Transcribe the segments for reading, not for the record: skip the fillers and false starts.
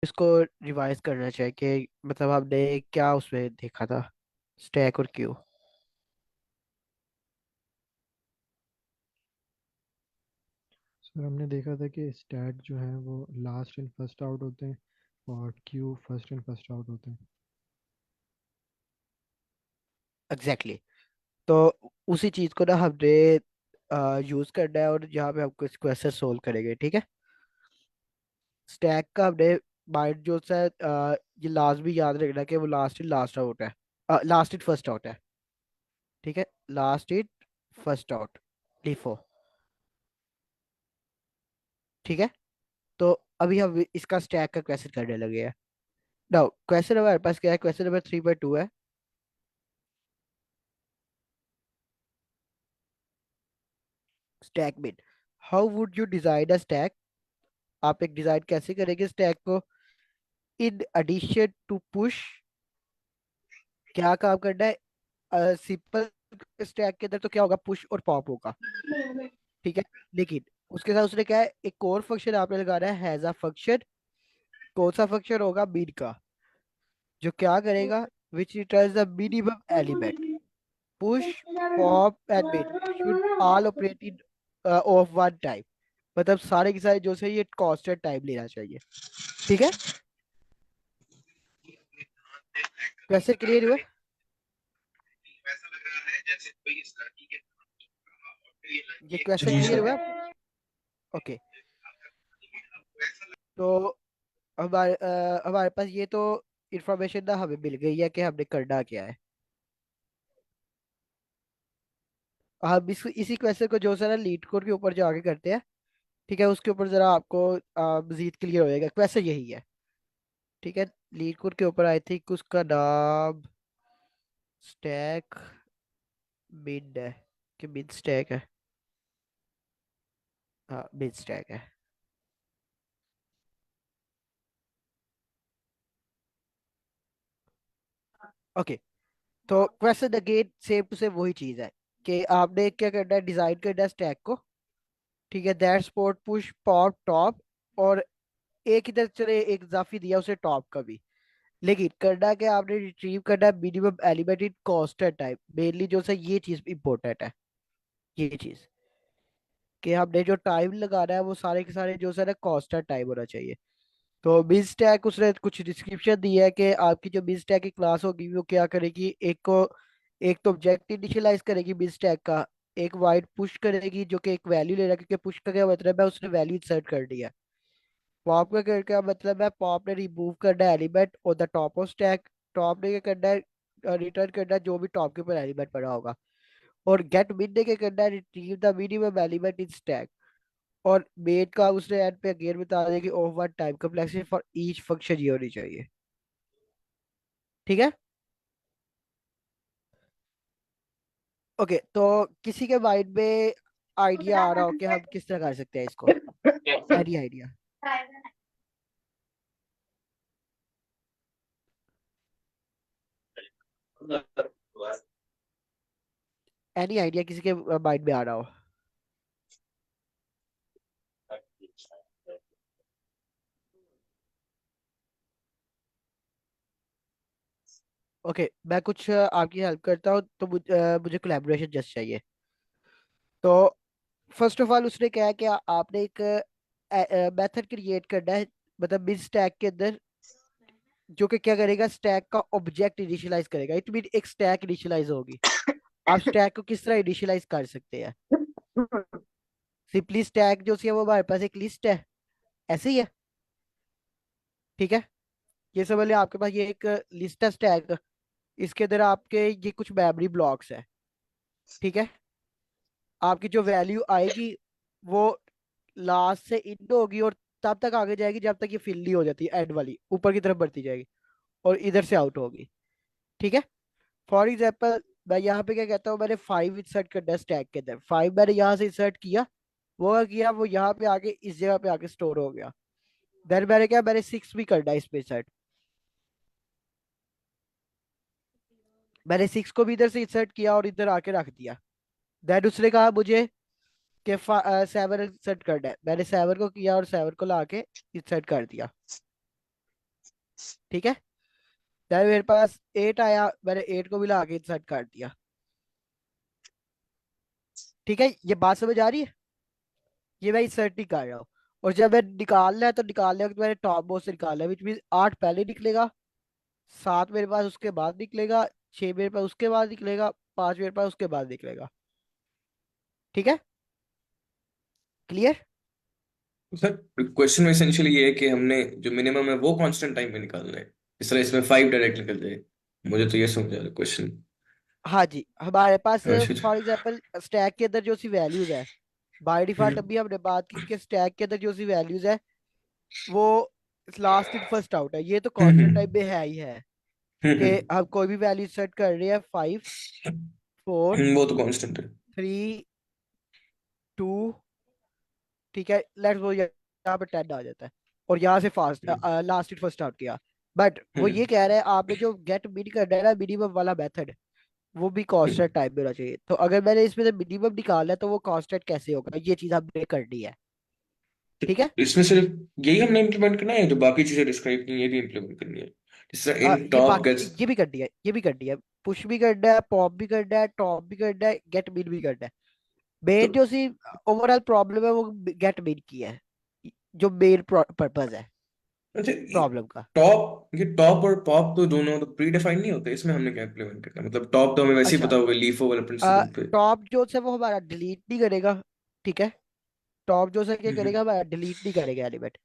इसको रिवाइज करना चाहिए कि मतलब आपने क्या उसमें देखा था, स्टैक और क्यू। सर हमने देखा था कि स्टैट जो है वो लास्ट इन फर्स्ट आउट होते हैं और Q first in first out होते हैं। Exactly exactly. तो उसी चीज को ना हमने यूज करना है और यहाँ पे हमको इस क्वेश्चन सोल्व करेंगे, ठीक है। स्टैक का हमने माइंड जो सा ये लास्ट भी याद रखना कि वो लास्ट इन लास्ट आउट है, लास्ट इन फर्स्ट आउट है, ठीक है। Last in first out, LIFO, ठीक है। तो अभी हम इसका स्टैक का क्वेश्चन करने लगे हैं। नाउ क्वेश्चन हमारे पास क्या है, क्वेश्चन नंबर 3.2 है। Stack bin, how would you design a stack. आप एक डिजाइन कैसे करेंगे स्टैक को। इन एडिशन टू पुश, क्या काम करना है। सिंपल स्टैक के अंदर तो क्या होगा, पुश और पॉप होगा, ठीक है। लेकिन उसके साथ उसने क्या है, एक और फंक्शन आपने लगाना है, हैज अ फंक्शन। कौन सा फंक्शन होगा, बिन का, जो क्या करेगा, which returns the minimum element. Push, pop and min should all operate in of one time. मतलब सारे के सारे जो से ये कांस्टेंट टाइम लेना चाहिए, ठीक है। कैसे क्लियर हुआ। ये क्वेश्चन जी क्लियर सर। हुआ आपको। ओके। तो हमारे पास ये तो इंफॉर्मेशन ना हमें मिल गई है कि हमने करना क्या है। हम इसी क्वेश्चन को जो सारा लीड कोड के ऊपर जाके करते हैं, ठीक है। उसके ऊपर जरा आपको मजीद क्लियर हो जाएगा, क्वेश्चन यही है, ठीक है। लीड कोड के ऊपर आई थिंक उसका नाम स्टैक बिन है, कि बिन स्टैक है। हाँ, बिन स्टैक है। ओके। तो question again same to same वही चीज है कि आपने क्या करना है, डिजाइन करना है स्टैक को, ठीक है। That spot push pop top, और एक इधर चले एक इजाफी दिया उसे टॉप का भी। लेकिन करना क्या, आपने रिट्रीव करना है minimum element in constant time. Mainly जो है ये चीज इंपॉर्टेंट है, ये चीज कि हमने जो टाइम लगाना है वो सारे के सारे जो है ना कांस्टेंट टाइम होना चाहिए। तो बिज स्टैक उसने कुछ डिस्क्रिप्शन दी है कि आपकी जो बिज स्टैक की क्लास होगी वो क्या करेगी, एक तो ऑब्जेक्ट इनिशियलाइज करेगी बिज स्टैक का। एक वाइड पुश करेगी जो कि एक वैल्यू ले रहा है, क्योंकि पुश का क्या मतलब है, उसने वैल्यू इंसर्ट कर दी है। पॉप का क्या मतलब है, पॉप ने रिमूव करना है एलिमेंट और the top of stack. Top ने क्या करना है, रिटर्न करना है जो भी टॉप के ऊपर एलिमेंट पड़ा होगा। और गेट मिड ने क्या करना है, retrieve the minimum element in stack. और मेन का उसने एंड पे अगेन बता दिया कि over one time complexity for each function ये होनी चाहिए, ठीक है। ओके, तो किसी के माइंड में आइडिया आ रहा हो कि हम किस तरह कर सकते हैं इसको। एनी आइडिया, एनी आइडिया किसी के माइंड में आ रहा हो। ओके, मैं कुछ आपकी हेल्प करता हूँ। तो मुझे कोलैबोरेशन जस्ट चाहिए। तो फर्स्ट ऑफ ऑल उसने क्या है कि आपने एक मेथड क्रिएट करना है, मतलब मिड स्टैक के अंदर, जो कि क्या करेगा, स्टैक का ऑब्जेक्ट इनिशियलाइज करेगा। इट मीन एक स्टैक इनिशियलाइज होगी। आप स्टैक को किस तरह इनिशियलाइज कर सकते हैं। सिंपली स्टैक जो है वो हमारे पास एक लिस्ट है, ऐसे ही है, ठीक है। ये समझ लिया, आपके पास ये एक लिस्ट है स्टैक। इसके अंदर आपके ये कुछ मेमोरी ब्लॉक्स है, ठीक है। आपकी जो वैल्यू आएगी वो लास्ट से इन होगी और तब तक आगे जाएगी जब तक ये फिल नहीं हो जाती, एंड वाली ऊपर की तरफ बढ़ती जाएगी और इधर से आउट होगी, ठीक है। फॉर एग्जाम्पल मैं यहाँ पे क्या कहता हूँ, मैंने 5 इंसर्ट करना है स्टैक के अंदर। 5 मैंने यहाँ से इंसर्ट किया, वो क्या किया, वो यहाँ पे आके इस जगह पे आके स्टोर हो गया। देन मैंने क्या, मैंने 6 भी करना है इसमें इंसर्ट। मैंने 6 को भी इधर से इंसर्ट किया और इधर आके रख दिया। देन उसने कहा मुझे कि 7 इंसर्ट करना है। मैंने 7 को किया और 7 को ला के इंसर्ट कर दिया। ठीक है। then मेरे पास 8 आया, मैंने 8 को भी ला के इंसर्ट कर दिया। ठीक है, ये बात समझ आ रही है? ये मैं इंसर्ट नहीं कर रहा हूँ। और जब मैं निकालना है तो निकालने वक्त मैंने टॉप मोस्ट से निकालना है, विच मीन 8 पहले निकलेगा, 7 मेरे पास उसके बाद निकलेगा, 6 मेरे पास उसके बाद निकलेगा, 5 मेरे पास उसके बाद निकलेगा। ठीक है, क्लियर? सर क्वेश्चन में एसेंशियली ये है कि हमने जो मिनिमम है वो कांस्टेंट टाइम में निकालना है, इस तरह इसमें 5 डायरेक्ट निकल जाए। मुझे तो ये समझ आ रहा है क्वेश्चन। हाँ जी, हमारे पास अच्छा अच्छा। फॉर एग्जांपल स्टैक के अंदर जो सी वैल्यूज है, बाय डिफॉल्ट हम्म अभी हमने बात की कि स्टैक के अंदर जो सी वैल्यूज है वो लास्ट इन फर्स्ट आउट है, ये तो कांस्टेंट टाइप हम्म में है ही है। कि हम्म हम कोई भी वैल्यू सेट कर रहे हैं, 5, 4, वो तो कांस्टेंट है। 3, 2, ठीक है, लेट्स वो यहाँ पे 10 आ जाता है, और यहाँ से fast hmm last in first out किया। बट वो ये हम्म कह रहे हैं आपने जो गेट मिन करना है ना, मिनिमम वाला मेथड, वो भी कांस्टेंट हम्म। टाइप में होना चाहिए। तो अगर मैंने इसमें से मिनिमम निकालना है तो वो कांस्टेंट कैसे होगा, ये चीज हमने करनी है। ठीक है। इसमें सिर्फ यही हमने इम्प्लीमेंट करना है, जो बाकी चीजें डिस्क्राइब की ये भी इम्प्लीमेंट करनी है, जिस तरह इन ये टॉप बाकी गेट्स। ये भी करनी है, ये भी करनी है। पुश भी करना है, पॉप भी करना है, टॉप भी करना है, गेट मिन भी करना है। तो मेन जो सी ओवरऑल प्रॉब्लम है वो गेट मिन की है, जो मेन पर्पज है अच्छा, प्रॉब्लम का। टॉप ये टॉप और पॉप तो दोनों तो प्री डिफाइंड नहीं होते, इसमें हमने क्या इम्प्लीमेंट करना है? मतलब टॉप तो हमें वैसे ही अच्छा, पता होगा लीफो वाले प्रिंसिपल पे। टॉप जो है वो हमारा डिलीट नहीं करेगा। ठीक है, टॉप जो है क्या हम्म करेगा, हमारा डिलीट नहीं करेगा एलिमेंट।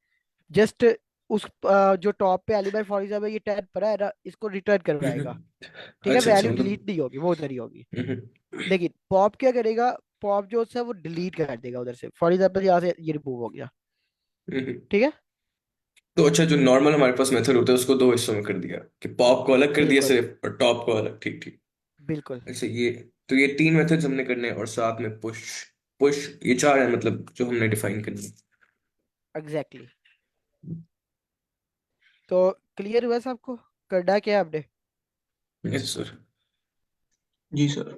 जस्ट उस जो टॉप पे एलिमेंट फॉर एग्जाम्पल ये 10 पर है ना, इसको रिटर्न करवाएगा। हम्म। ठीक है, अच्छा अच्छा वैल्यू मतलब। डिलीट नहीं होगी, वो उधर ही होगी। हम्म लेकिन पॉप क्या करेगा, पॉप जो है वो डिलीट कर देगा उधर से, फॉर एग्जाम्पल यहाँ से ये रिमूव हो गया। हम्म। ठीक है, तो अच्छा, जो नॉर्मल हमारे पास मेथड होता है उसको दो हिस्सों में कर दिया, कि पॉप को अलग कर दिया बिल्कुल सिर्फ और टॉप को अलग, ठीक ठीक। बिल्कुल। अच्छा ये, तो ये तीन मेथड्स हमने करने हैं और साथ में पुश। पुश ये चार है मतलब जो हमने डिफाइन करनी एग्जैक्टली। है। तो क्लियर हुआ सबको, करना क्या है आपने? Yes sir. जी सर।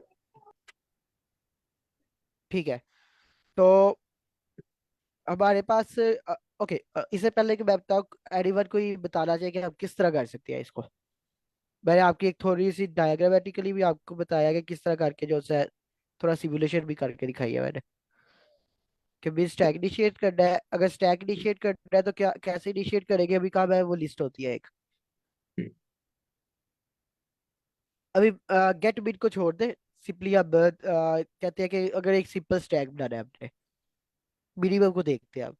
ठीक है, तो हमारे पास ओके, इससे पहले कि मैं बताऊँ, एनीवन कोई बताना चाहिए कि हम किस तरह कर सकते हैं इसको? मैंने आपकी एक थोड़ी सी डायग्रामेटिकली भी आपको बताया कि किस तरह करके जो है थोड़ा सिमुलेशन भी करके दिखाई है मैंने, कि भी स्टैक इनिशिएट करना है। अगर स्टैक इनिशिएट करना है तो क्या कैसे इनिशिएट करेंगे, अभी कहा है वो लिस्ट होती है एक। अभी गेट बिट को छोड़ दे, सिंपली अब कहते हैं कि अगर एक सिंपल स्टैक बनाना है हमने, मिनिमम को देखते हैं अब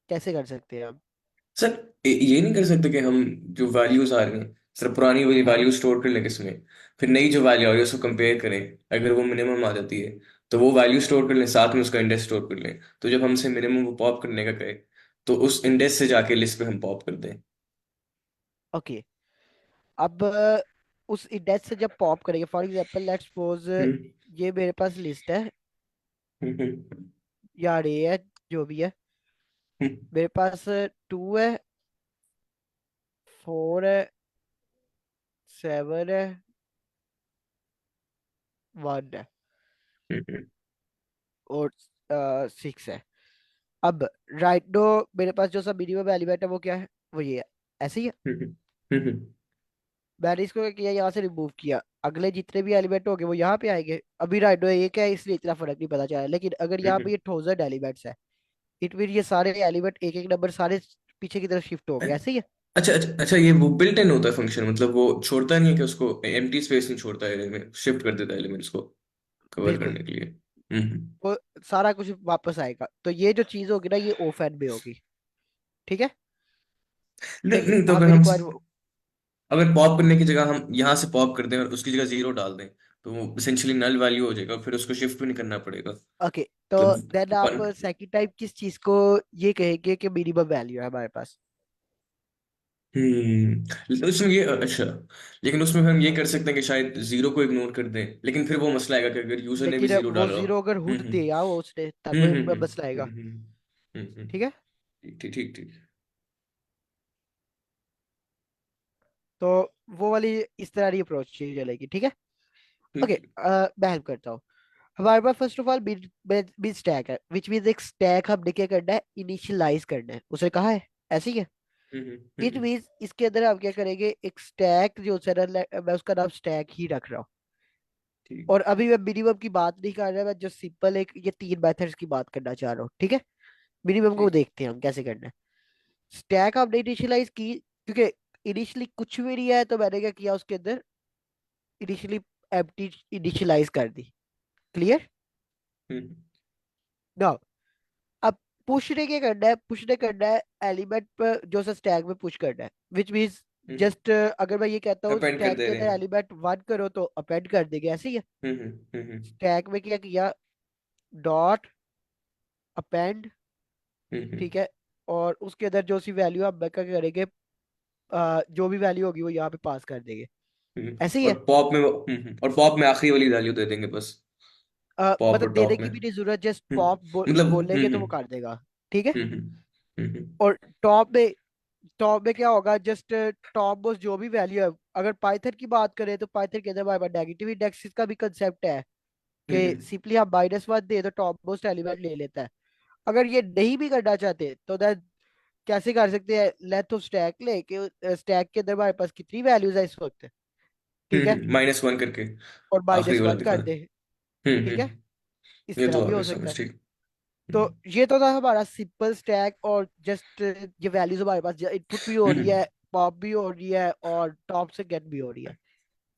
कैसे कर सकते हैं हम। सर ये नहीं कर सकते कि हम जो वैल्यूज आ रही हैं सर, पुरानी वाली हाँ, वैल्यू स्टोर कर लें किसमें, फिर नई जो वैल्यू आ रही है उसको कंपेयर करें, अगर वो मिनिमम आ जाती है तो वो वैल्यू स्टोर कर लें, साथ में उसका इंडेक्स स्टोर कर लें, तो जब हमसे मिनिमम वो पॉप करने का कहे तो उस इंडेक्स से जाके लिस्ट पे हम पॉप कर दें। ओके। अब उस इंडेक्स से जब पॉप करेंगे, फॉर एग्जांपल लेट्स सपोज हम्म ये मेरे पास लिस्ट है, हम्म या अरे है, जो भी है, हम्म मेरे पास 2 है, 4 है, 7 है, 1 है, हम्म और 6 है। अब राइट नो, मेरे पास जो सब मिनिमम एलिमेंट है वो क्या है, वो ये है, ऐसे ही है। हम्म हम्म मैंने इसको क्या किया, यहाँ से रिमूव किया, अगले जितने भी एलिमेंट होंगे वो यहाँ पे आएंगे। अभी राइट नो ये क्या है, इसलिए इतना फर्क नहीं पता चला, लेकिन अगर यहाँ पे हम्म। ये 1000 एलिमेंट्स है, इट मीन ये सारे एलिमेंट एक एक नंबर सारे पीछे की तरफ शिफ्ट हो गए, ऐसे ही है। अच्छा अच्छा अच्छा, ये वो बिल्ट इन होता है फंक्शन, मतलब वो छोड़ता नहीं है कि उसको एम्प्टी स्पेस नहीं छोड़ता है, एलिमेंट शिफ्ट कर देता है एलिमेंट्स को कवर बिल्कुल, करने के लिए। वो सारा कुछ वापस आएगा, तो ये जो चीज होगी ना ये ओफन में होगी। ठीक है, नहीं लेकिन नहीं, तो अगर हमें हम, रिक्वायर, अगर पॉप करने की जगह हम यहाँ से पॉप कर दें और उसकी जगह जीरो डाल दें, तो वो इसेंशियली नल वैल्यू हो जाएगा, फिर उसको शिफ्ट भी नहीं करना पड़ेगा। ओके। तो मतलब देन आप वन। सेकंड टाइप किस चीज को ये कहेंगे कि मिनिमम वैल्यू है हमारे पास? तो उसमें ये अच्छा, लेकिन उसमें हम ये कर सकते हैं कि शायद जीरो को इग्नोर कर दें, लेकिन फिर वो मसला आएगा कि अगर यूजर ने भी लेकिन जीरो वो डाला हो। जीरो अगर हम्म हुड हम्म दे या वो उसने तब हम्म हम्म मसला आएगा। हम्म हम्म हम्म, हम्म, ठीक है, ठीक ठीक ठीक ठीक। तो वो वाली इस तरह की अप्रोच चलेगी। ठीक है, ओके, ठीक। मैं हेल्प करता हूँ। हमारे पास first of all bit stack है, विच मीन्स एक स्टैक हमने क्या करना है, इनिशियलाइज करना है, उसे कहा है ऐसे ही है। हम्म इट हम्म मीन्स इसके अंदर आप क्या करेंगे, एक स्टैक जो मैं उसका नाम स्टैक ही रख रहा हूँ। ठीक। और अभी मैं मिनिमम की बात नहीं कर रहा, मैं जो सिंपल एक ये तीन मेथड्स की बात करना चाह रहा हूँ, ठीक है। मिनिमम को ठीक। देखते हैं हम कैसे करना है। स्टैक आपने इनिशियलाइज की, क्योंकि इनिशियली कुछ भी नहीं है, तो मैंने क्या किया उसके अंदर इनिशियली एम्प्टी इनिशियलाइज कर दी। क्लियर। हम्म नाउ अब पुश ने क्या करना है, पुश ने करना है एलिमेंट पर जो सा स्टैक में पुश करना है, विच मीन्स हम्म जस्ट अगर मैं ये कहता हूँ अपेंड कर स्टैक दे के रहे अंदर हैं। एलिमेंट वन करो तो अपेंड कर देंगे, ऐसे ही है। हम्म। स्टैक में क्या किया, डॉट अपेंड, हम्म ठीक है। और उसके अंदर जो सी वैल्यू आप बैक करेंगे, जो भी वैल्यू होगी वो यहाँ पे पास कर देंगे, ऐसे ही है। और पॉप में आखिरी वाली वैल्यू दे देंगे बस। पॉप मतलब और देने टॉप में। की भी नहीं जरूरत, जस्ट हम्म पॉप मतलब बोलेंगे तो वो कर देगा, ठीक है। हम्म और टॉप में क्या होगा, जस्ट टॉप मोस्ट जो भी वैल्यू है। अगर पाइथन की बात करें तो पाइथन के अंदर हमारे पास नेगेटिव इंडेक्स का भी कंसेप्ट है, कि हम्म सिंपली हम -1 दे तो टॉप मोस्ट एलिमेंट ले लेता है। अगर ये नहीं भी करना चाहते तो then कैसे कर सकते हैं, लेंथ ऑफ स्टैक ले कि स्टैक के अंदर हमारे पास कितनी वैल्यूज है इस वक्त, ठीक है, -1 करके और आखिरी वाला -1 दिखा। कर दे, ठीक है। इस ये तरह तो भी आ गया हो सकता समझ, है। ठीक। तो हम्म ये तो था हमारा सिंपल स्टैक, और जस्ट ये वैल्यूज हमारे पास इनपुट भी हो रही हम्म है, पॉप भी हो रही है, और टॉप से गेट भी हो रही है,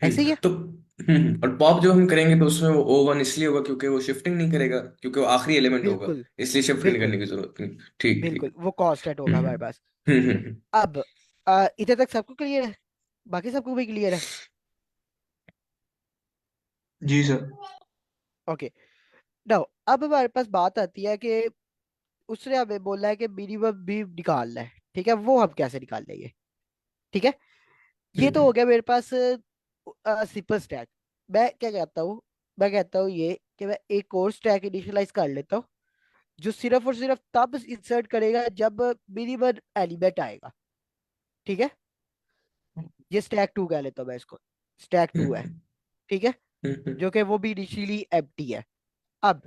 ऐसे ही है। तो और पॉप जो हम करेंगे तो उसमें वो O1 इसलिए होगा क्योंकि वो शिफ्टिंग नहीं करेगा, क्योंकि वो आखिरी एलिमेंट होगा, बिल्कुल इसलिए शिफ्ट नहीं बिल्कुल करने की जरूरत नहीं। ठीक बिल्कुल, ठीक। वो कांस्टेंट होगा हम्म हमारे पास। हम्म। अब इधर तक सबको क्लियर है, बाकी सबको भी क्लियर है। जी सर। ओके। नाउ अब हमारे पास बात आती है कि उसने हमें बोला है कि मिनिमम भी निकालना है, ठीक है। वो हम कैसे निकाल लेंगे, ठीक है। ये तो हो हम्म गया मेरे पास सिंपल स्टैक। मैं क्या कहता हूँ, मैं कहता हूँ ये कि मैं एक और स्टैक इनिशियलाइज कर लेता हूँ, जो सिर्फ और सिर्फ तब इंसर्ट करेगा जब मिनिमम एलिमेंट आएगा, ठीक है। ये स्टैक टू कह लेता हूँ मैं इसको, स्टैक टू है, हम्म ठीक है। हम्म जो कि वो भी इनिशियली एम्प्टी है। अब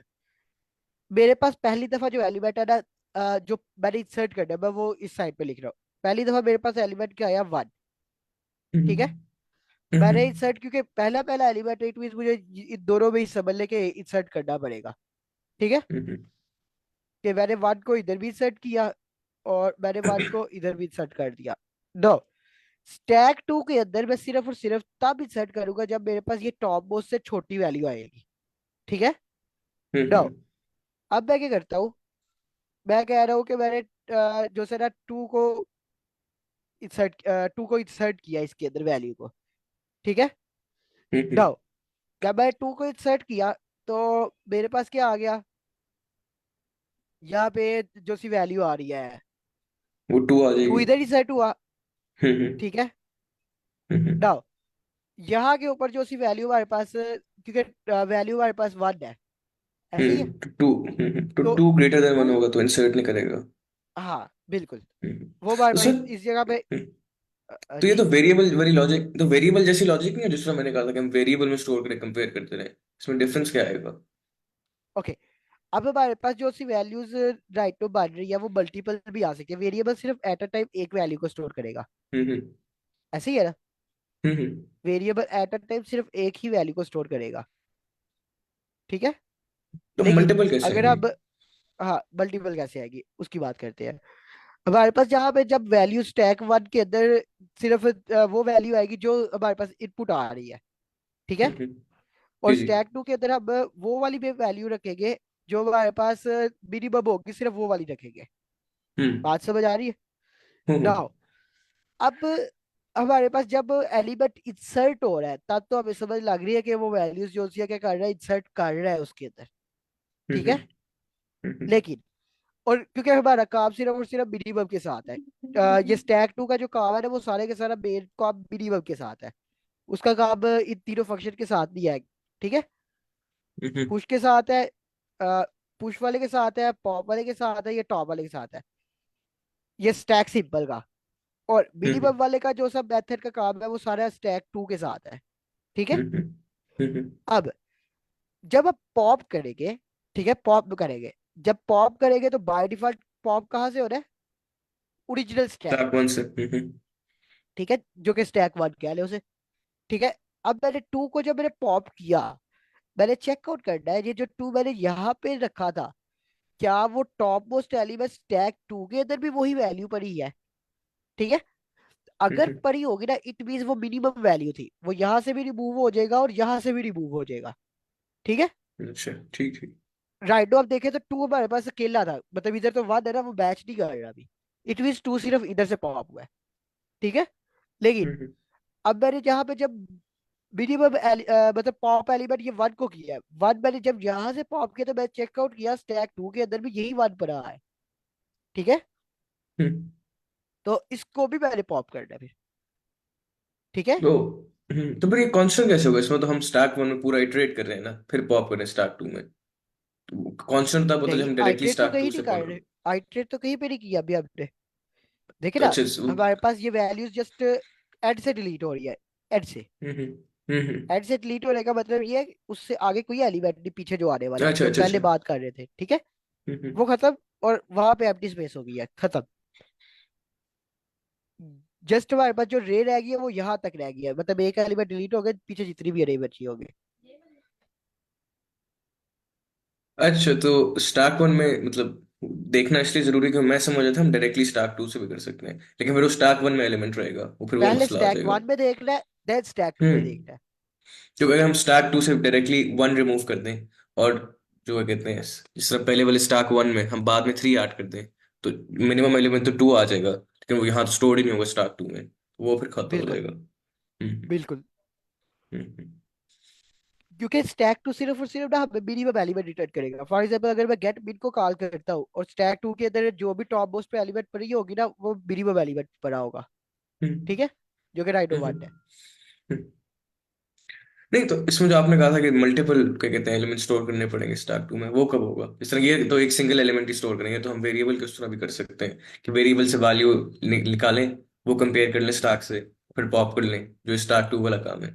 मेरे पास पहली दफा जो एलिमेंट है ना, जो मैंने इंसर्ट करना है, मैं वो इस साइड पे लिख रहा हूँ। पहली दफा मेरे पास एलिमेंट क्या आया, 1, ठीक है। मैंने हम्म इंसर्ट, क्योंकि पहला पहला एलिमेंट, इट मीन मुझे इन दोनों में ही समझ लेके इंसर्ट करना पड़ेगा, ठीक है। हम्म कि मैंने 1 को इधर भी इंसर्ट किया, और मैंने 1 को इधर भी इंसर्ट कर दिया। नो, स्टैक टू के अंदर मैं सिर्फ और सिर्फ तब इंसर्ट करूंगा जब मेरे पास ये टॉप मोस्ट से छोटी वैल्यू आएगी, ठीक है। नो, हम्म अब मैं क्या करता हूँ, मैं कह रहा हूँ कि मैंने जो से ना टू को इंसर्ट किया इसके अंदर वैल्यू को, ठीक है। नो, हम्म जब मैं टू को इंसर्ट किया तो मेरे पास क्या आ गया, यहाँ पे जो सी वैल्यू आ रही है, वो 2 आ टू जाएगी। इधर ही सेट हुआ, हम्म ठीक है। हम्म नाउ यहाँ के ऊपर जो सी वैल्यू हमारे पास, क्योंकि वैल्यू हमारे पास 1 है, ऐसे ही है। टू तो तो 2 ग्रेटर देन 1 टू, होगा तो इंसर्ट नहीं करेगा। हाँ बिल्कुल, वो हमारे तो पास सर, इस जगह पे तो ये जी। तो वेरिएबल वाली लॉजिक, तो वेरिएबल जैसी लॉजिक नहीं है जिस तरह मैंने कहा था कि हम वेरिएबल में स्टोर करके कंपेयर करते रहे, इसमें डिफरेंस क्या आएगा? ओके, अब हमारे पास जो सी वैल्यूज राइट टू बाइनरी है, वो मल्टीपल भी आ सकती है। वेरिएबल सिर्फ एट अ टाइम एक वैल्यू को स्टोर करेगा, हम्म ऐसे ही है ना। हम्म वेरिएबल एट अ टाइम सिर्फ एक ही वैल्यू को स्टोर करेगा, ठीक है। तो लेकिन मल्टीपल कैसे अगर आएंगे? अब, हाँ मल्टीपल कैसे आएगी उसकी बात करते हैं। हमारे पास जहाँ पे जब वैल्यू स्टैक 1 के अंदर सिर्फ वो वैल्यू आएगी जो हमारे पास इनपुट आ रही है, ठीक है। हम्म और जी जी। स्टैक 2 के अंदर हम वो वाली भी वैल्यू रखेंगे जो हमारे पास मिनिमम होगी, सिर्फ वो वाली रखेंगे। हम्म बात समझ आ रही है। हम्म नाउ अब हमारे पास जब एलिमेंट इंसर्ट हो रहा है, तब तो हमें समझ लग रही है कि वो वैल्यूज जो सी है क्या कर रहा है, इंसर्ट कर रहा है उसके अंदर, ठीक है। हम्म हम्म लेकिन और क्योंकि हमारा काम सिर्फ और सिर्फ मिनिमम के साथ है, ये स्टैक 2 का जो काम है ना, वो सारे के सारा मेन काम मिनिमम के साथ है। उसका काम इन तीनों फंक्शन के साथ नहीं है, ठीक है। हम्म पुश के साथ है, पुश वाले के साथ है, पॉप वाले के साथ है, ये टॉप वाले के साथ है, ये स्टैक सिंपल का। और हम्म मिनिमम वाले का जो सब मेथड का काम है, वो सारा स्टैक 2 के साथ है, ठीक है। हम्म हम्म अब जब आप पॉप करेंगे, ठीक है, पॉप करेंगे, जब पॉप करेंगे तो बाय डिफॉल्ट पॉप कहाँ से हो रहा है? ओरिजिनल स्टैक स्टैक से। वन से। ठीक है, जो कि स्टैक वन कह ले उसे। ठीक है, अब मैंने टू को जब मैंने पॉप किया, मैंने चेकआउट करना है ये जो टू मैंने यहाँ पे रखा था, क्या वो top most element stack two के अंदर भी वही वैल्यू पड़ी है? ठीक है, अगर पड़ी होगी ना, इट मीन वो मिनिमम वैल्यू थी, वो यहाँ से भी रिमूव हो जाएगा और यहाँ से भी रिमूव हो जाएगा। ठीक है, अच्छा, ठीक ठीक। राइट। अब देखे तो टू हमारे पास अकेला था, मतलब इधर तो वन है ना, वो मैच नहीं कर रहा अभी। इट मीन टू सिर्फ इधर से पॉप हुआ है। ठीक है, लेकिन अब मैंने जहाँ पे जब मिनिमम मतलब पॉप एलिमेंट ये वन को किया है, वन मैंने जब यहाँ से पॉप किया तो मैं चेकआउट किया स्टैक टू के अंदर भी यही वन पड़ा है। ठीक है, तो इसको भी मैंने पॉप करना है फिर। ठीक है, ओ। तो फिर ये कांस्टेंट कैसे होगा? इसमें तो हम स्टैक वन में पूरा इटरेट कर रहे हैं ना, फिर पॉप कर रहे हैं स्टैक टू में। कांस्टेंट तब होता है जब नहीं हम डायरेक्टली आइट्रेट तो स्टैक टू कहीं से नहीं पॉइंट कर करें। रहे, आइट्रेट तो कहीं पे नहीं किया अभी हमने। देखे तो ना, अच्छे हमारे पास ये वैल्यूज जस्ट एड से डिलीट हो रही है, एड से। एड से डिलीट होने का मतलब ये है कि उससे आगे कोई एलिमेंट नहीं पीछे जो आने वाला, अच्छा जो अच्छा पहले अच्छा। बात कर रहे थे। ठीक है, हम्म। वो खत्म, और वहां पे एम्प्टी स्पेस हो गई है, खत्म। जस्ट हमारे पास जो रे रह गई है वो यहाँ तक रह गया है, मतलब एक एलिमेंट डिलीट हो गया, पीछे जितनी भी रे बची होगी। अच्छा, तो स्टैक वन में मतलब देखना इसलिए जरूरी है कि मैं समझ रहा था हम डायरेक्टली स्टैक टू से भी कर सकते हैं, लेकिन फिर वो स्टैक वन में एलिमेंट रहेगा, वो फिर वो पहले मसला आ स्टैक जाएगा। वन में देखना है, देन स्टैक टू में हम्म। देखना है। क्योंकि अगर हम स्टैक टू से डायरेक्टली वन रिमूव कर दें, और जो क्या कहते हैं, जिस तरह पहले वाले स्टैक वन में हम बाद में थ्री ऐड कर दें, तो मिनिमम एलिमेंट तो टू आ जाएगा, लेकिन वो यहाँ तो स्टोर्ड ही नहीं होगा स्टैक टू में, तो वो फिर खत्म हो बिल्कुल, जाएगा। हम्म। बिल्कुल। हम्म। क्योंकि स्टैक टू सिर्फ और सिर्फ ना मिनिमम एलिमेंट रिटर्न करेगा। फॉर एग्जांपल अगर मैं गेट मिन को कॉल करता हूँ और स्टैक टू के अंदर जो भी टॉप मोस्ट पे एलिमेंट पड़ी होगी ना, वो मिनिमम एलिमेंट पड़ा होगा। हम्म। ठीक है, जो कि राइट हम्म। वन है। हम्म। नहीं, तो इसमें जो आपने कहा था कि मल्टीपल क्या कहते हैं एलिमेंट स्टोर करने पड़ेंगे स्टैक टू में, वो कब होगा? इस तरह ये तो एक सिंगल एलिमेंट ही स्टोर करेंगे, तो हम वेरिएबल किस तरह भी कर सकते हैं कि वेरिएबल से वैल्यू निकालें, वो कंपेयर कर लें स्टैक से, फिर पॉप कर लें, जो स्टैक टू वाला काम है।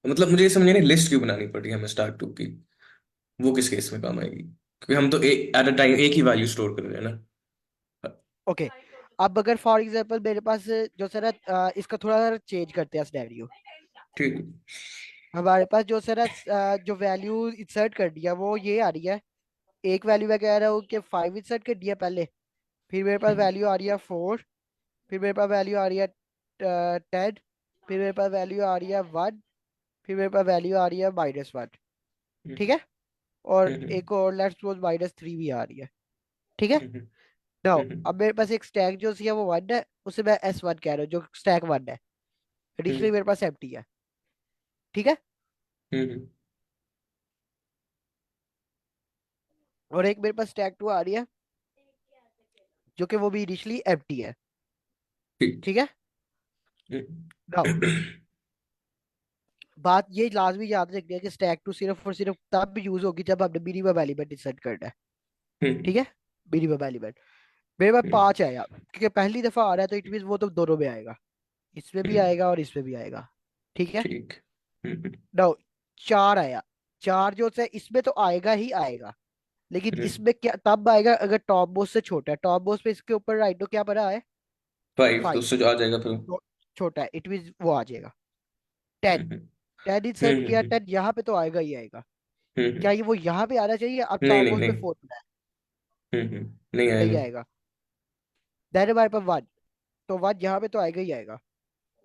तो मतलब मुझे ये समझे नहीं, लिस्ट क्यों बनानी पड़ रही है हमें स्टैक टू की? वो किस केस में काम आएगी? क्योंकि हम तो एक एट अ टाइम एक ही वैल्यू स्टोर कर रहे हैं ना। ओके, अब अगर फॉर एग्जांपल मेरे पास जो सर इसका थोड़ा सा चेंज करते हैं सिनेरियो। ठीक। हमारे पास जो सर जो वैल्यू इंसर्ट कर दिया वो ये आ रही है। एक वैल्यू मैं कह रहा हूँ कि फाइव इंसर्ट कर दिया पहले, फिर मेरे पास वैल्यू आ रही है फोर, फिर मेरे पास वैल्यू आ रही है टेन, फिर मेरे पास वैल्यू आ रही है वन, फिर मेरे पास वैल्यू आ रही है -1। ठीक है, और एक और लेट्स सपोज -3 भी आ रही है। ठीक है, नाउ अब मेरे पास एक स्टैक जो है वो वन है, उसे मैं S1 कह रहा हूँ, जो स्टैक वन है। एडिशनली मेरे पास एम्प्टी है। ठीक है, और एक मेरे पास स्टैक टू आ रही है, जो कि वो भी इनिशियली एम्प्टी है। ठीक। ठीक है, नाउ बात ये लाजमी याद रखनी है कि स्टैक टू सिर्फ और सिर्फ तब यूज होगी जब हमने मिनिमम एलिमेंट इंसर्ट करना है। ठीक है, मिनिमम एलिमेंट मेरे पास पांच आया, क्योंकि पहली दफा आ रहा है तो इट मीन वो तो दोनों में आएगा, इसमें भी आएगा और इसमें भी आएगा। ठीक है, ठीक। नाउ चार आया, चार जो है इसमें तो आएगा ही आएगा, लेकिन इसमें क्या तब आएगा अगर टॉप मोस्ट से छोटा है। टॉप मोस्ट पे इसके ऊपर राइट को क्या पड़ा है? फाइव तो फाइव। उससे जो आ जाएगा फिर। तो छोटा है, इट मीन वो आ जाएगा टेन। हम्म। 10 इंसर्ट हम्म। किया, 10 यहाँ पे तो आएगा ही आएगा। क्या हम्म। ये वो यहाँ पे आना चाहिए? अब नहीं टॉप नहीं मोस्ट पे नहीं। फोर पड़ा है, नहीं नहीं आएगा। आएगा। देन हमारे पास वन, तो वन यहाँ पे तो आएगा ही आएगा।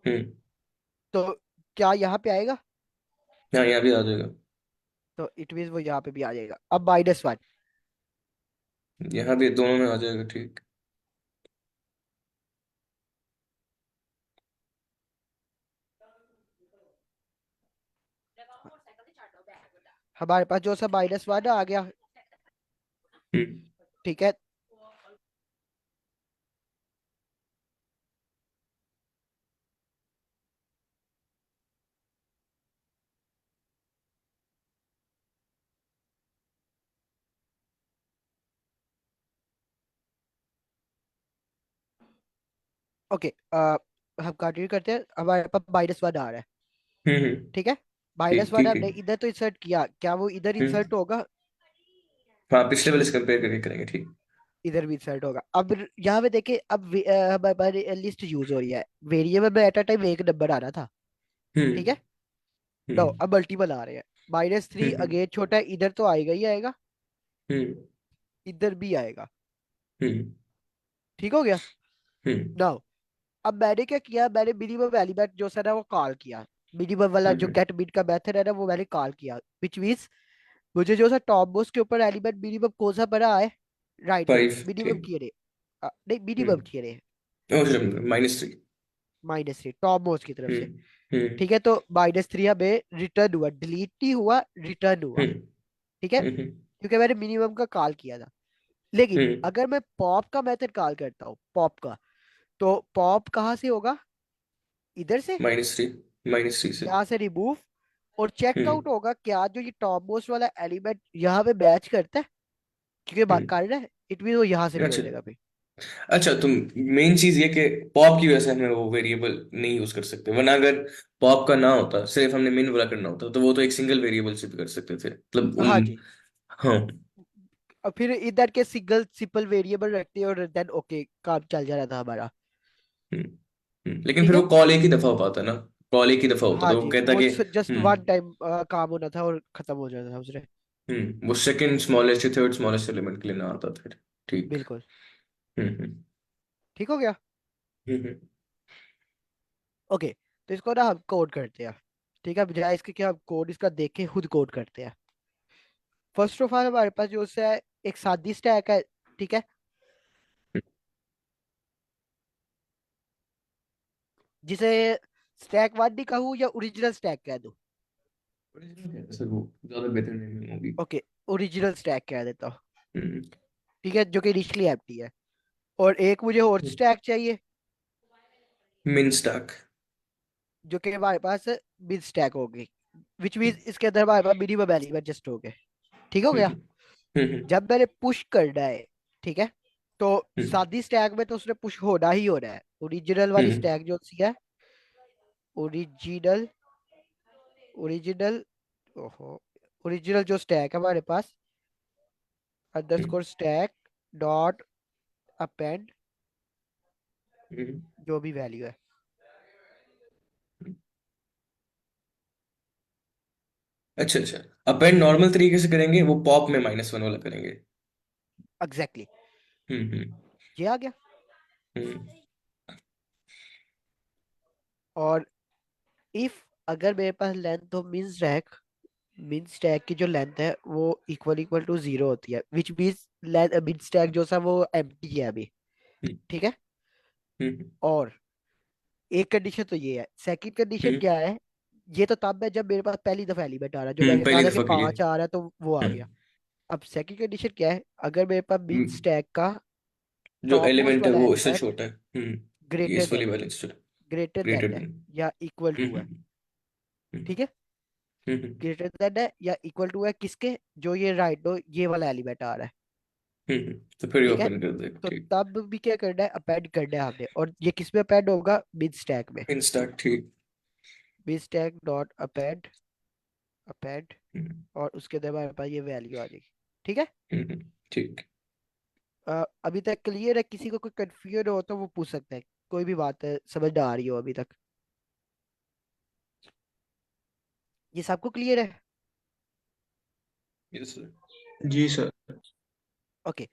हम्म। तो क्या यहाँ पे आएगा? हाँ, यहाँ भी आ जाएगा। तो इट मीन वो यहाँ पे भी आ जाएगा। अब -1, यहाँ भी दोनों में आ जाएगा, ठीक। हमारे पास जो सा -1 आ गया। हम्म। ठीक है, ओके, हम कंटिन्यू करते हैं। हमारे पास -1 आ रहा है। हम्म। ठीक है, माइनस ठीक वन ठीक है। हमने इधर तो इंसर्ट किया, क्या वो इधर हम्म। इंसर्ट होगा? हाँ, पिछले वाले से कंपेयर करके करेंगे, ठीक। इधर भी इंसर्ट होगा। अब यहाँ पे देखिए, अब हमारी लिस्ट यूज हो रही है, वेरिएबल में एट अ टाइम एक नंबर आ रहा था, हम्म। ठीक है। नो, हम्म। अब मल्टीपल आ रहे हैं। -3 हम्म। अगेन छोटा है, इधर तो आएगा ही आएगा, हम्म। इधर भी आएगा। हम्म। ठीक हो गया। हम्म। नाउ अब मैंने क्या किया, मैंने मिनिमम एलिमेंट जो सा ना वो कॉल किया। मिनिमम वाला जो हम्म। गेट बिट का मेथड है ना, वो मैंने कॉल किया, विच मीन्स मुझे जो सा टॉप मोस्ट के ऊपर एलिमेंट मिनिमम कौन सा पड़ा है, राइट नो 5, मिनिमम ठीक। किए रहे, नहीं मिनिमम हम्म। किए रहे, -3। -3 टॉप मोस्ट की तरफ से। हम्म। हम्म। ठीक है, तो -3 हमें रिटर्न हुआ, डिलीट नहीं हुआ, रिटर्न हुआ। हम्म। ठीक है, हम्म। क्योंकि मैंने मिनिमम का कॉल किया था। लेकिन हम्म। अगर मैं पॉप का मेथड कॉल करता हूँ, पॉप का, तो पॉप कहाँ से होगा? इधर से, -3, -3 से। यहाँ से रिमूव, और चेकआउट हम्म। होगा क्या जो ये टॉप मोस्ट वाला एलिमेंट यहाँ पे मैच करता है, क्योंकि बात हम्म। कर रहा है, इट मीन वो यहाँ से भी हो अच्छा। जाएगा भाई। अच्छा, तुम मेन चीज ये कि पॉप की वजह से हमें वो वेरिएबल नहीं यूज कर सकते, वरना अगर पॉप का ना होता, सिर्फ हमने मेन वाला करना होता, तो वो तो एक सिंगल वेरिएबल से भी कर सकते थे, मतलब हाँ जी। हाँ। और फिर इधर के सिंगल सिंपल वेरिएबल रखते हैं और देन ओके काम चल जा रहा था हमारा। हम्म। लेकिन ठीक फिर है। वो कॉल एक ही दफा हो पाता ना, कॉल एक ही दफा होता हाँ तो वो जी, कहता वो कि जस्ट वन टाइम काम होना था और खत्म हो जाता था उसने। वो सेकंड स्मॉलेस्ट या थर्ड स्मॉलेस्ट एलिमेंट के लिए ना आता था। ठीक। बिल्कुल। हम्म। ठीक हो गया। हम्म। ओके, तो इसको ना हम कोड करते हैं। ठीक है, बजाय इसके कि हम कोड इसका देख के खुद कोड करते हैं। फर्स्ट ऑफ ऑल हमारे पास जो है एक सादी स्टैक है, ठीक है, जिसे स्टैक वन भी कहूँ या ओरिजिनल स्टैक कह दूँ। ओरिजिनल है सर, वो ज्यादा बेहतर नहीं होगी। ओके, ओरिजिनल स्टैक कह देता हूँ। हम्म। ठीक है, जो कि इनिशियली एम्प्टी है। और एक मुझे और स्टैक चाहिए, मिन स्टैक। जो कि हमारे पास बिग स्टैक होगी, विच मीन इसके अंदर हमारे पास मिनिमम एलिमेंट जस्ट हो गए। ठीक हो गया। हम्म। हम्म। जब मैंने पुश करना है, ठीक है, तो हम्म। सादी स्टैक में तो उसने पुश होना ही होना है। ओरिजिनल वाली हम्म। स्टैक जो सी है, ओरिजिनल, ओरिजिनल, ओहो, ओरिजिनल जो स्टैक है हमारे पास, अंडरस्कोर स्टैक डॉट अपेंड हम्म। जो भी वैल्यू है। अच्छा अच्छा, अपेंड नॉर्मल तरीके से करेंगे, वो पॉप में -1 वाला करेंगे। एग्जैक्टली exactly, हम्म। ये आ गया। हम्म। और इफ अगर मेरे पास लेंथ हो मीन स्टैक की जो लेंथ है वो इक्वल इक्वल टू 0 होती है, विच मीन्स मीन स्टैक जो सा वो एम्प्टी है अभी। हम्म। ठीक है। हम्म। और एक कंडीशन तो ये है, सेकंड कंडीशन हम्म। क्या है, ये तो तब है जब मेरे पास पहली दफा एलिमेंट आ रहा है, जो मैंने कहा पहली था कि दफा के लिए। 5 आ रहा है तो वो आ गया। हम्म। अब सेकंड कंडीशन क्या है, अगर मेरे पास मीन हम्म। स्टैक का जो टॉप मोस्ट एलिमेंट है वाला वो इससे एलिमेंट छोटा है। ये ग्रेटर इस वाली देन है, बैलेंस छोटा। ग्रेटर ग्रेटर देन है देन। या इक्वल टू है। हम्म। हम्म। ठीक है, हम्म। ग्रेटर देन है या इक्वल टू है किसके, जो ये राइट नो ये वाला एलिमेंट आ रहा है। तो फिर ये ठीक है, ओपन कर देगा, तो ठीक। तब भी क्या करना है, अपेंड करना है हमने, और ये किस में अपेंड होगा, मिड स्टैक में। इंस्टा, ठीक। Mid stack dot append, append, hmm. और उसके अंदर हमारे पास ये वैल्यू आ जाएगी। ठीक है। ठीक। अभी तक क्लियर है? किसी को कोई कंफ्यूजन हो तो वो पूछ सकता है, कोई भी बात है समझ ना आ रही हो अभी तक, ये सबको क्लियर है? Yes sir. जी सर। ओके,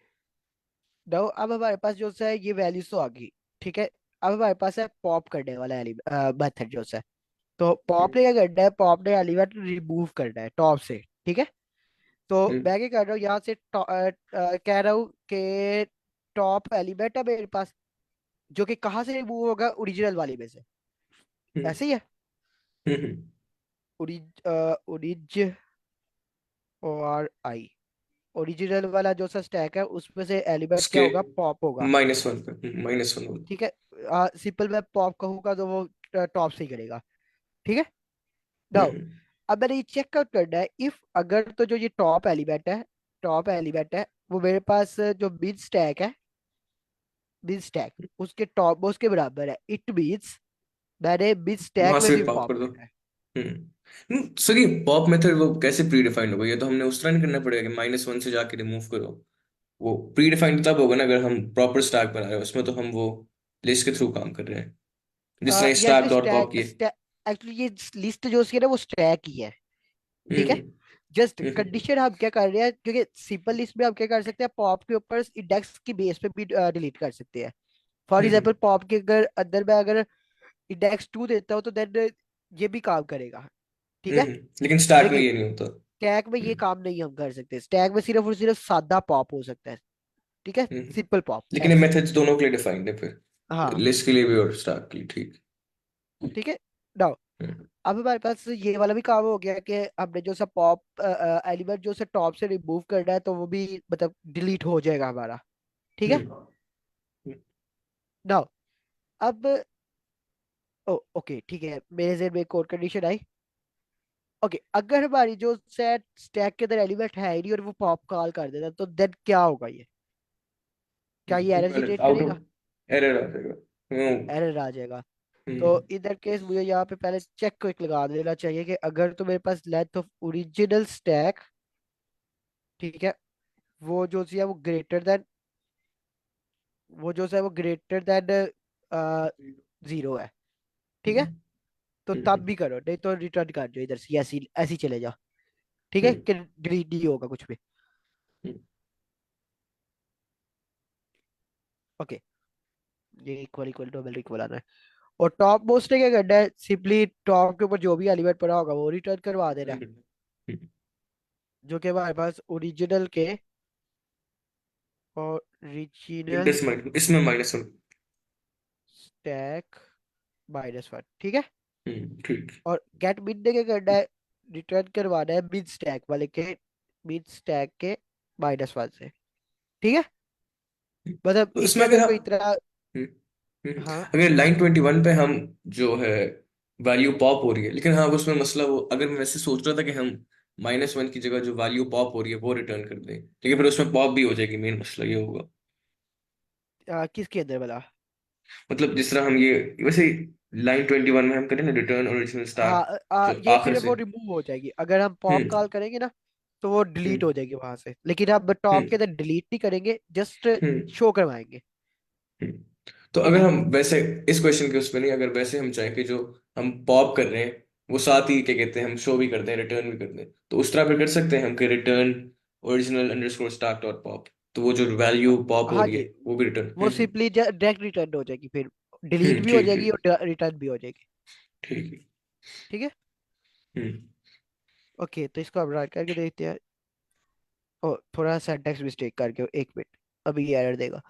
नाउ अब हमारे पास जो सा है ये वैल्यूज तो आ गई। ठीक है, अब हमारे पास है पॉप करने वाला मेथड जो सा है। तो पॉप ने क्या करना है, पॉप ने एलिमेंट रिमूव करना है टॉप से। ठीक है, तो मैं क्या कर रहा हूँ यहाँ से कह रहा हूँ कि टॉप एलिमेंट है मेरे पास, जो कि कहाँ से रिमूव होगा, ओरिजिनल वाली में से। ऐसे ही है, ओरिज और आई, ओरिजिनल वाला जो सा स्टैक है उसमें से एलिमेंट क्या उसके होगा, पॉप होगा। -1 पे, -1। ठीक है, सिंपल मैं पॉप कहूंगा तो वो टॉप से ही करेगा। ठीक है। नाउ अब मैंने ये चेक आउट करना है, इफ अगर तो जो ये टॉप एलिमेंट है वो मेरे पास जो बिन स्टैक है, बिन स्टैक उसके टॉप मोस्ट के बराबर है, इट मीन्स मैंने बिन वहां स्टैक में से से पॉप पॉप कर दो। करना है। सर ये पॉप मेथड वो कैसे प्री डिफाइंड होगा? ये तो हमने उस तरह नहीं करना पड़ेगा कि -1 से जाके रिमूव करो। वो प्री डिफाइंड तब होगा ना अगर हम प्रॉपर स्टैक बना रहे हैं, उसमें तो हम वो लिस्ट के थ्रू काम कर रहे हैं, जिस तरह ये stack actually dot pop stack किए। स्टैक एक्चुअली ये लिस्ट जो उसकी है ना वो स्टैक ही है। ठीक है। हम्म। जस्ट हम्म। कंडीशन हम क्या कर रहे हैं, क्योंकि सिंपल लिस्ट में हम क्या कर सकते हैं, पॉप के ऊपर इंडेक्स की बेस पे भी डिलीट कर सकते हैं। For hmm. एग्जाम्पल पॉप के अगर अंदर मैं अगर इंडेक्स 2 देता हूँ तो देन ये भी काम करेगा। ठीक है। लेकिन स्टैक में लेकिन ये नहीं होता। स्टैक में ये हम्म। काम नहीं हम कर सकते, स्टैक में सिर्फ और सिर्फ सादा पॉप हो सकता है। ठीक है। हम्म। सिंपल पॉप लेकिन ये ऐसे। मेथड्स दोनों के लिए डिफाइंड है फिर, हाँ। लिस्ट के लिए भी और स्टैक के लिए, ठीक। ठीक है। नाउ हम्म। अब हमारे पास ये वाला भी काम हो गया कि हमने जो सा पॉप एलिमेंट जो सा टॉप से रिमूव करना है तो वो भी मतलब डिलीट हो जाएगा हमारा। ठीक है। हम्म। नाउ अब ओके ठीक है, मेरे जेन में एक और कंडीशन आई। ओके, अगर हमारी जो सेट स्टैक के अंदर एलिमेंट है ही नहीं और वो पॉप कॉल कर देता तो देन क्या होगा ये? क्या ये एरर इनवैलिड जनरेट आउट करेगा? ऑफ एरर आ जाएगा। एरर आ जाएगा। तो हम्म। इन दैट केस मुझे यहाँ पे पहले चेक क्विक लगा देना चाहिए कि अगर तो मेरे पास लेंथ ऑफ ओरिजिनल स्टैक, ठीक है, वो जो सी है वो ग्रेटर देन, वो जो सा है वो ग्रेटर देन 0 है। ठीक है। हम्म। तो तब हम्म। भी करो, नहीं तो रिटर्न कर दो इधर से, ऐसी ऐसी चले जाओ। ठीक है, हम्म। कि डिलीट नहीं होगा कुछ भी। हम्म। ओके, ये इक्वल इक्वल डबल इक्वल आना है। और टॉप मोस्ट ने क्या करना है, सिंपली टॉप के ऊपर जो भी एलिमेंट पड़ा होगा वो रिटर्न करवा देना है, हम्म। जो कि हमारे पास ओरिजिनल के ओरिजिनल इंडेक्स इसमें -1। स्टैक -1। ठीक है। ठीक। और गेट मिन ने क्या करना है, रिटर्न करवाना है मिन स्टैक वाले के, मिन स्टैक के -1 से। ठीक है। मतलब तो इसके इसमें अंदर अगर कोई आप इतना। हम्म, हाँ अगर लाइन 21 पे हम जो है वैल्यू पॉप हो रही है, लेकिन हाँ उसमें मसला वो, अगर मैं वैसे सोच रहा था कि हम -1 की जगह जो वैल्यू पॉप हो रही है वो रिटर्न कर दें, लेकिन फिर उसमें पॉप भी हो जाएगी, मेन मसला ये होगा। किसके अंदर वाला? मतलब जिस तरह हम ये वैसे लाइन 21 में हम करें ना रिटर्न ओरिजिनल हाँ स्टैक, जो ये आखिर फिर से। वो रिमूव हो जाएगी अगर हम पॉप हम्म। कॉल करेंगे ना, तो वो डिलीट हम्म। हो जाएगी वहां से, लेकिन हम टॉप के हम्म। अंदर डिलीट नहीं करेंगे, जस्ट हम्म। शो करवाएंगे। हम्म। तो ठीक अगर है। हम वैसे इस क्वेश्चन के उसमें नहीं, अगर वैसे हम चाहें कि जो हम पॉप कर रहे हैं वो साथ ही क्या कहते हैं हम शो भी करते हैं रिटर्न भी करते हैं, तो उस तरह फिर कर सकते हैं हम कि return original underscore start dot pop, तो वो जो वैल्यू पॉप हो हाँ रही जी, है वो भी रिटर्न। वो सिंपली डायरेक्ट रिटर्न हो जाएगी, फिर डिलीट भी हो ठीक जाएगी ठीक और रिटर्न भी हो जाएगी। ठीक है। ठीक है। हम्म। ओके, तो इसको अब रन करके देखते हैं। ओ, थोड़ा सिंटैक्स मिस्टेक करके, एक मिनट, अभी ये एरर देगा।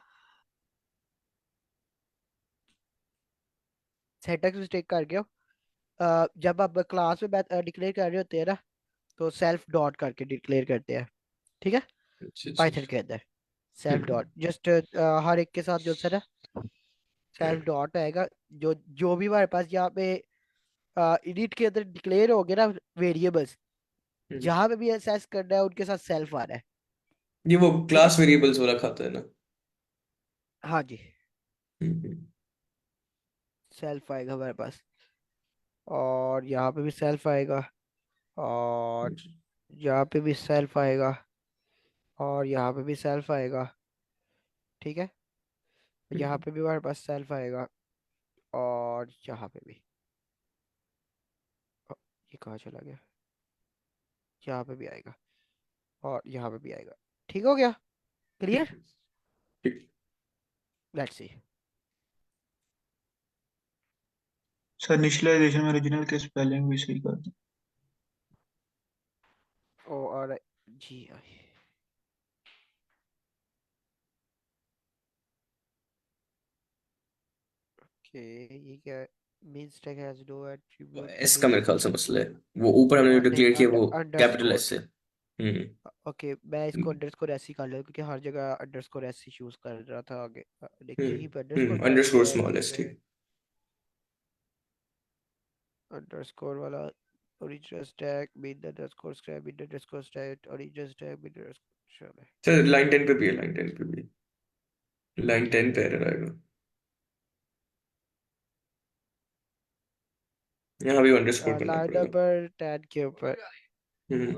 सिंटैक्स मिस्टेक करके जब आप क्लास में डिक्लेयर कर रहे होते हैं ना, तो सेल्फ डॉट करके डिक्लेयर करते हैं। ठीक है। अच्छा अच्छा पाइथन अच्छा। के अंदर सेल्फ हम्म। डॉट जस्ट हर एक के साथ जो है ना सेल्फ डॉट आएगा। जो जो भी हमारे पास यहाँ पे इनिट के अंदर डिक्लेयर हो गए ना वेरिएबल्स, हम्म। जहां पे भी एक्सेस करना है उनके साथ सेल्फ आ रहा है। ये वो ठीक है। क्लास वेरिएबल्स वाला खाता है ना? हाँ जी, हम्म। सेल्फ आएगा हमारे पास, और यहाँ पे भी सेल्फ आएगा, और यहाँ पे भी सेल्फ आएगा, और यहाँ पे भी सेल्फ आएगा। ठीक है। यहाँ हम्म। पे भी हमारे पास सेल्फ आएगा, और यहाँ पे भी। अ, ये कहाँ चला गया? यहाँ पे भी आएगा, और यहाँ पे भी आएगा। ठीक हो गया? क्लियर? ठीक ठीक। Let's see. सर इनिशियलाइजेशन में ओरिजिनल के स्पेलिंग भी सही कर दो। ओ और जी आई। ओके, ये क्या है? Mean stack has no attribute S का मीन। मेरे ख्याल से मसला है, वो ऊपर हमने जो नहीं, डिक्लेयर किया वो कैपिटल अंडरस्कोर। एस है। हम्म। ओके, मैं इसको अंडरस्कोर ऐसे ही कर लूँ क्योंकि हर जगह अंडरस्कोर ऐसे चूज कर रहा था आगे। यहीं पे अंडरस्कोर कर अंडरस्कोर लेते हैं स्मॉल कि एस, ठीक। अंडरस्कोर वाला original stack mean underscore stack mean underscore stack original stack mean underscore. Sir line 10 पे भी है, लाइन 10 पे भी, लाइन 10 पे एरर आएगा। यहाँ भी अंडरस्कोर करना लाइन पड़ेगा। नंबर 10 के ऊपर। हम्म।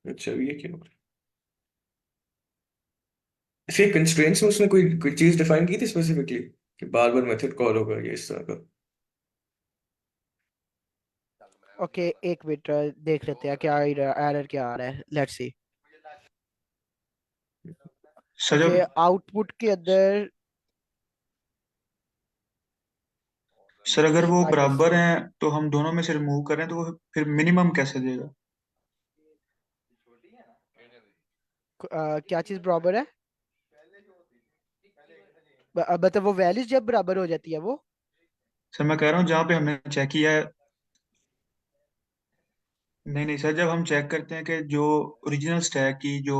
अच्छा, ये क्या हो रहा है? ऐसे कंस्ट्रेंट्स में उसने कोई चीज डिफाइन की थी स्पेसिफिकली कि बार बार मेथड कॉल होगा ये इस तरह का? ओके, एक मिनट, देख लेते हैं क्या एरर क्या आ रहा है, लेट्स सी। सर ओके, जब आउटपुट के अंदर सर अगर ए वो माइनस। बराबर हैं तो हम दोनों में से रिमूव करें तो वो फिर मिनिमम कैसे देगा? क्या चीज बराबर है? मतलब वो वैल्यूज जब बराबर हो जाती है वो। सर मैं कह रहा हूँ जहाँ पे हमने चेक किया है, नहीं नहीं सर, जब हम चेक करते हैं कि जो ओरिजिनल स्टैक की जो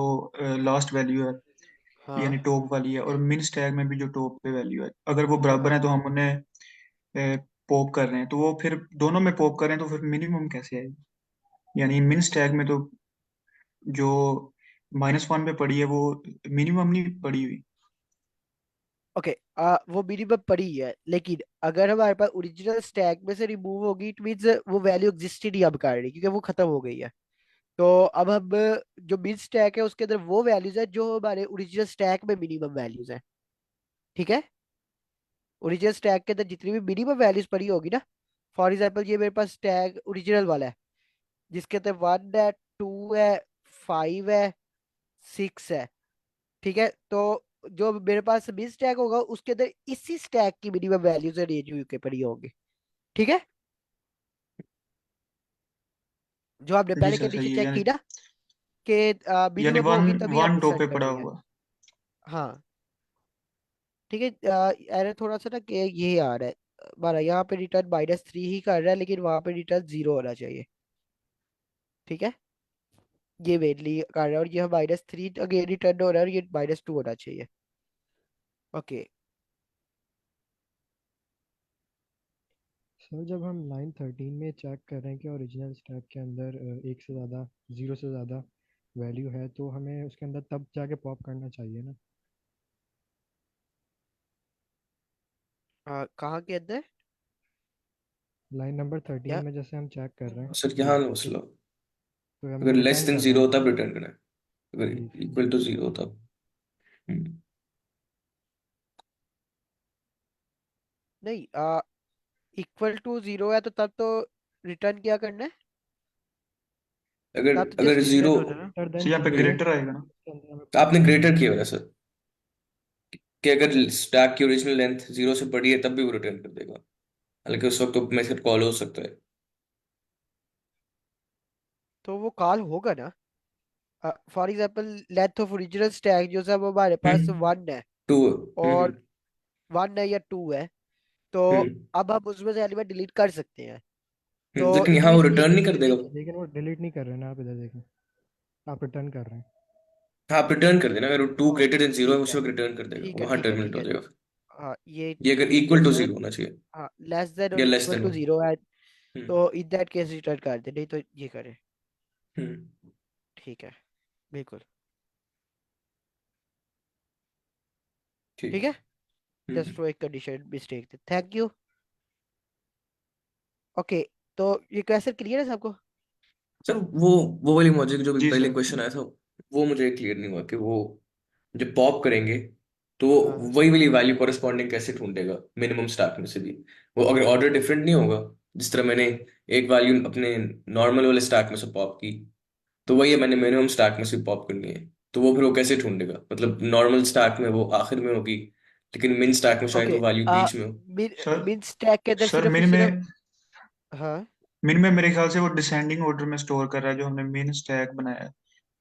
लास्ट वैल्यू है यानी हाँ। टॉप वाली है, और मिन स्टैक में भी जो टॉप पे वैल्यू है, अगर वो बराबर है हाँ। तो हम उन्हें पॉप कर रहे हैं, तो वो फिर दोनों में पॉप कर रहे हैं तो फिर मिनिमम कैसे आएगी? यानी मिन स्टैक में तो जो -1 पे पड़ी है वो मिनिमम नहीं पड़ी हुई। ओके, वो मिनिमम पड़ी है, लेकिन अगर हमारे पास ओरिजिनल स्टैक में से रिमूव होगी, इट मीन्स वो वैल्यू एग्जिस्ट ही नहीं अब कर रही, क्योंकि वो खत्म हो गई है। तो अब हम जो मिन स्टैक है उसके अंदर वो वैल्यूज है जो हमारे ओरिजिनल स्टैक में मिनिमम वैल्यूज है। ठीक है, ओरिजिनल स्टैक के अंदर जितनी भी मिनिमम वैल्यूज पड़ी होगी ना, फॉर एग्जाम्पल ये मेरे पास स्टैक ओरिजिनल वाला है जिसके अंदर 1 है, 2 है, 5 है, 6 है। ठीक है, तो जो मेरे पास मिन स्टैक होगा उसके अंदर इसी स्टैक की मिनिमम वैल्यूज रेंज के पड़ी होगी। ठीक है, जो आपने जी पहले सर कंडीशन सही है, चेक की ना कि यानी मिनिमम वन होगी तभी वन आपने टॉप सर्च पे पड़ा करनी है। हुआ। हाँ। ठीक है, एरर थोड़ा सा ना कि ये आ रहा है हमारा यहाँ पे रिटर्न -3 ही कर रहा है, लेकिन वहां पे रिटर्न 0 होना चाहिए। ठीक है, ये मेनली कर रहा है, और ये -3 अगेन रिटर्न हो रहा है, और ये -2 होना चाहिए। ओके। सर जब हम लाइन 13 में चेक कर रहे हैं कि ओरिजिनल स्टैक के अंदर एक से ज़्यादा, ज़ीरो से ज़्यादा वैल्यू है, तो हमें उसके अंदर तब जाके पॉप करना चाहिए ना? कहाँ के अंदर? लाइन नंबर 13 या में जैसे हम चेक कर रहे हैं सर जी, यहाँ तो मसला, हमने अगर लेस रिटर्न देन करना जीरो है। तब रिटर्न करना है, जी अगर जी इक्वल टू जीरो तब। हम्म। नहीं, इक्वल टू 0 है तो तब तो रिटर्न क्या करना है? अगर तब तो अगर जस्ट जीरो। रिटर्न होना है ना। ग्रेटर सर देन यहाँ पे जीरो है ग्रेटर आएगा ना? उसके अंदर हमें तो पॉप आपने करना ग्रेटर है। किया हुआ है सर, कि अगर स्टैक की ओरिजिनल लेंथ जीरो से बड़ी है तब भी वो रिटर्न कर देगा, हालांकि उस वक्त तो मेथड कॉल हो सकता है। तो वो कॉल होगा ना। For example length of original stack जो है वो हमारे पास हम्म। 1 है, टू। और 1 है या 2 है, तो हम्म। अब हम उसमें से एलिमेंट डिलीट कर सकते हैं। तो लेकिन इट यहाँ वो मीन्स ये रिटर्न नहीं कर कंडीशन देगा। नहीं है। लेकिन वो डिलीट नहीं कर रहे हैं ना, आप इधर देखें, आप रिटर्न कर रहे हैं। हाँ, आप रिटर्न कर देना, अगर वो टू ग्रेटर देन जीरो है ठीक उस है, वक्त रिटर्न कर देगा, ठीक है, वहां ठीक है, टर्मिनेट ठीक हो है। जाएगा। हाँ, ये ये अगर ठीक है इक्वल टू सर। जीरो होना चाहिए, हाँ, लेस देन या और लेस इक्वल देन टू हो। 0 है, हम्म। तो इन दैट केस रिटर्न कर दे, नहीं तो ये करे। हम्म। ठीक है, बिल्कुल। ठीक ठीक है। है, जस्ट वो एक कंडीशन मिस्टेक थी, थैंक यू। ओके, तो ये क्वेश्चन क्लियर है सबको? सर वो वाली लॉजिक जो भी जी पहले सर। क्वेश्चन आया था, वो मुझे क्लियर नहीं हुआ कि वो जब पॉप करेंगे तो हाँ। वही वाली वैल्यू कॉरेस्पॉन्डिंग कैसे ढूंढेगा मिनिमम स्टैक में से भी? वो अगर ऑर्डर डिफरेंट नहीं होगा, जिस तरह मैंने एक वैल्यू अपने नॉर्मल वाले स्टैक में से पॉप की, तो वही है मैंने मिनिमम स्टैक में से पॉप करनी है, तो वो फिर वो कैसे ढूंढेगा? मतलब नॉर्मल स्टैक में वो आखिर में होगी, लेकिन मिन स्टैक में शायद ओके, वो वैल्यू बीच में हो। मिन सर मिन स्टैक के अंदर सर सिर्फ और मिन सिर्फ। में हाँ, मिन में मेरे ख्याल से वो डिसेंडिंग ऑर्डर में स्टोर कर रहा है जो हमने मिन स्टैक बनाया है,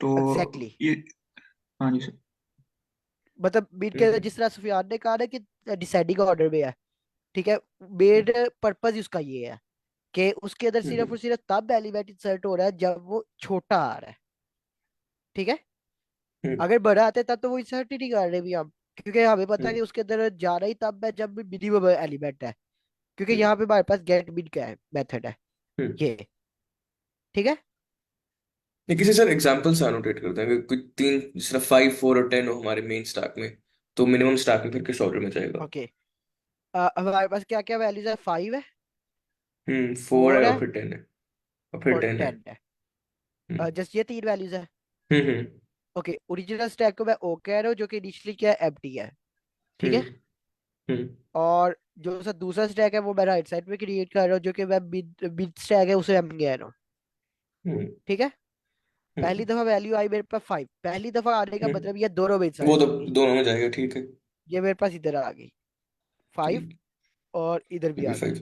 तो एग्जैक्टली। ये, हाँ जी सर। मतलब मिन के अंदर हम्म। जिस तरह सुफियान ने कहा ना कि डिसाइडिंग ऑर्डर में है। ठीक है, मेन पर्पज उसका ये है कि उसके अंदर सिर्फ हम्म। और सिर्फ तब एलिमेंट इंसर्ट हो रहा है जब वो छोटा आ रहा है। ठीक है, हम्म। अगर बड़ा आता है तब तो वो इंसर्ट ही नहीं कर रहे भी हम, क्योंकि हमें पता है हम्म। कि उसके अंदर जा रहा ही तब है जब भी मिनिमम एलिमेंट है, क्योंकि हम्म। यहाँ पे हमारे पास गेट मिन का है मेथड है हम्म। ये। ठीक है, ये किसी सर एग्जांपल से annotate करते हैं कि कुछ तीन, सिर्फ 5, 4 और 10 हो हमारे मेन स्टैक में, तो मिनिमम स्टैक में फिर किस ऑर्डर में जाएगा? ओके, हमारे पास क्या क्या वैल्यूज है? 5 है, 4 है 4 और है फिर 10 है और फिर और 10 है। 10 है। हम्म जस्ट ये 3 वैल्यूज है। हम्म ओके, ओरिजिनल स्टैक को मैं ओ कह रहा हूँ, जो कि इनिशियली क्या है, एम्प्टी है। ठीक हम्म है। हम्म और जो सा दूसरा स्टैक है वो मैं राइट साइड में क्रिएट कर रहा हूँ, जो कि मैं मिड मिड स्टैक है उसे मैं कह रहा हूँ। हम्म ठीक है। पहली हम्म दफा वैल्यू आई मेरे पास 5, पहली दफा आने का मतलब हम्म। ये दोनों में वो इंसर्ट तो होगी। दोनों में जाएगा, ठीक है। ये मेरे पास इधर आ गई 5, ठीक। और इधर ये भी भी आ गई। 5,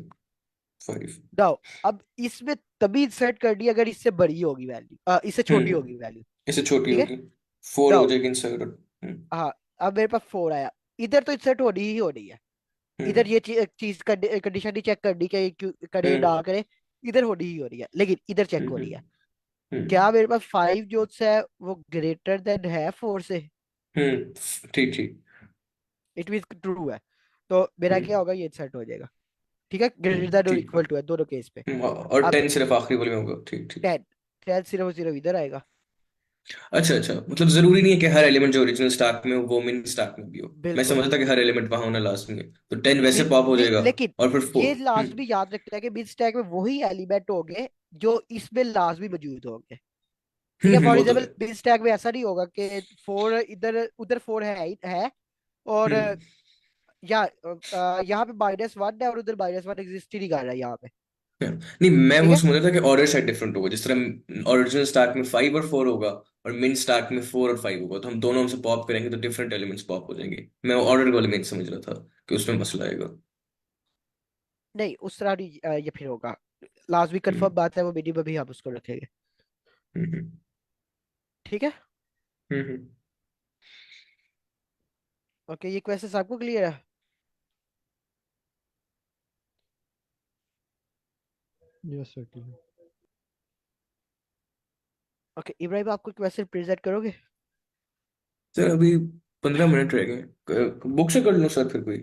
5। दाओ, अब इसमें तभी इंसर्ट करनी है अगर इससे बड़ी होगी वैल्यू, इससे छोटी होगी वैल्यू। इससे छोटी ठीक है। होगी, 4 हो दाओ, जाएगी इनसाइड। हाँ, अब मेरे पास 4 आया। इधर तो इंसर्ट होनी ही होनी है। इधर हम्म ये चीज कंडीशन ही चेक करनी कि करे हम्म ना करे, इधर होनी ही हो रही है, लेकिन इधर चेक हो हम्म रही है। हम्म क्या मेरे पास 5 जो है वो ग्रेटर देन है 4 से? ठीक ठीक। इट मीन ट्रू है। तो मेरा क्या हम्म होगा, ये सेट हो जाएगा। ठीक है, ग्रेटर देन और ठीक है। इक्वल टू है दोनों केस पे। और अब 10 सिर्फ आखिरी वाले में होगा, ठीक ठीक। 10, 10 सिर्फ सिर्फ इधर आएगा। अच्छा अच्छा, मतलब जरूरी नहीं है कि हर एलिमेंट जो ओरिजिनल स्टैक में हो वो मिन स्टैक में भी हो। मैं बिल्कुल। समझता कि हर एलिमेंट वहां होना लाजमी है, तो 10 वैसे नहीं पॉप हो नहीं, जाएगा। लेकिन और फिर 4। ये लाजमी याद रखना है कि मिड स्टैक में वही एलिमेंट होंगे जो इसमें लाजमी मौजूद होंगे। ठीक है, फॉर वो तो एग्जाम्पल है। मिड स्टैक में ऐसा नहीं होगा कि 4 इधर उधर 4 है, और हम्म यहाँ पे -1 है और उधर -1 एग्जिस्ट ही नहीं कर रहा है यहाँ पे। नहीं, मैं ठीक वो है। समझ रहा था कि ऑर्डर शायद डिफरेंट होगा, जिस तरह ओरिजिनल स्टैक में 5 और 4 होगा और मिन स्टैक में 4 और 5 होगा, तो हम दोनों से पॉप करेंगे तो डिफरेंट एलिमेंट्स पॉप हो जाएंगे। मैं ऑर्डर वाले में समझ रहा था कि उसमें मसला आएगा। नहीं, उस तरह नहीं, ये फिर होगा। लाजमी कंफर्म हम्म बात है, वो मिनिमम ही हम उसको रखेंगे। हम्म ठीक है। हम्म। ओके, ये क्वेश्चन सबको क्लियर है? यस सर, ठीक है। ओके इब्राहिम, आपको क्वेश्चन प्रेजेंट करोगे? सर अभी 15 मिनट रह गए, बुक से कर लूँ सर फिर कोई?